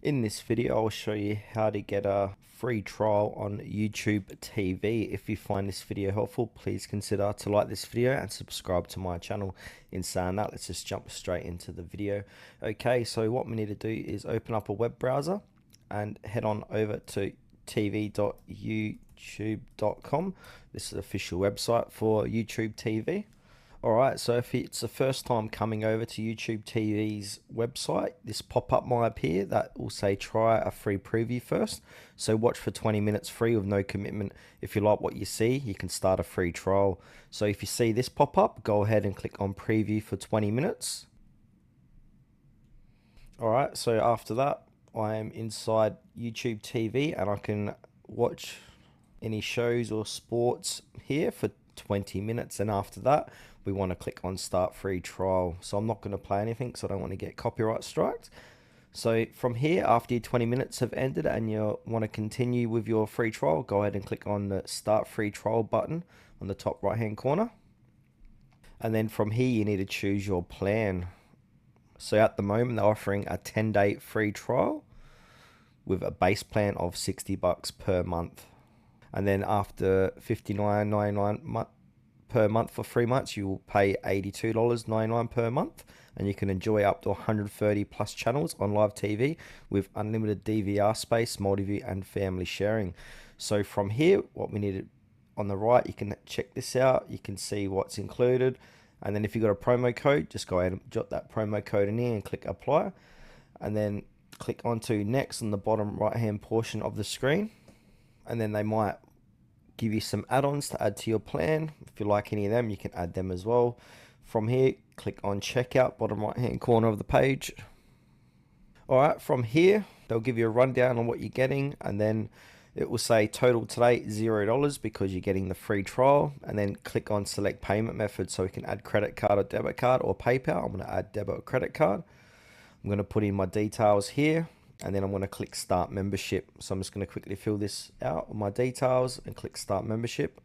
In this video, I'll show you how to get a free trial on YouTube TV. If you find this video helpful, please consider to like this video and subscribe to my channel. In saying that, let's just jump straight into the video. Okay, so what we need to do is open up a web browser and head on over to tv.youtube.com. This is the official website for YouTube TV. Alright, so if it's the first time coming over to YouTube TV's website, this pop-up might appear that will say try a free preview first. So watch for 20 minutes free with no commitment. If you like what you see, you can start a free trial. So if you see this pop up, go ahead and click on preview for 20 minutes. Alright, so after that, I am inside YouTube TV and I can watch any shows or sports here for 20 minutes, and after that we want to click on start free trial. So I'm not going to play anything because I don't want to get copyright striked. So from here, after your 20 minutes have ended and you want to continue with your free trial, go ahead and click on the start free trial button on the top right hand corner, and then from here you need to choose your plan. So at the moment they're offering a 10-day free trial with a base plan of $60 per month. And then after $59.99 per month for 3 months, you will pay $82.99 per month, and you can enjoy up to 130 plus channels on live TV with unlimited DVR space, multi-view, and family sharing. So from here, what we need on the right, you can check this out. You can see what's included, and then if you've got a promo code, just go ahead and jot that promo code in here and click apply, and then click onto next on the bottom right hand portion of the screen. And then they might give you some add-ons to add to your plan. If you like any of them, you can add them as well. From here, click on checkout, bottom right hand corner of the page. Alright, from here they'll give you a rundown on what you're getting, and then it will say total today $0 because you're getting the free trial. And then click on select payment method, so we can add credit card or debit card or PayPal. I'm going to add debit or credit card. I'm going to put in my details here, and then I'm going to click start membership. So I'm just going to quickly fill this out with my details and click start membership.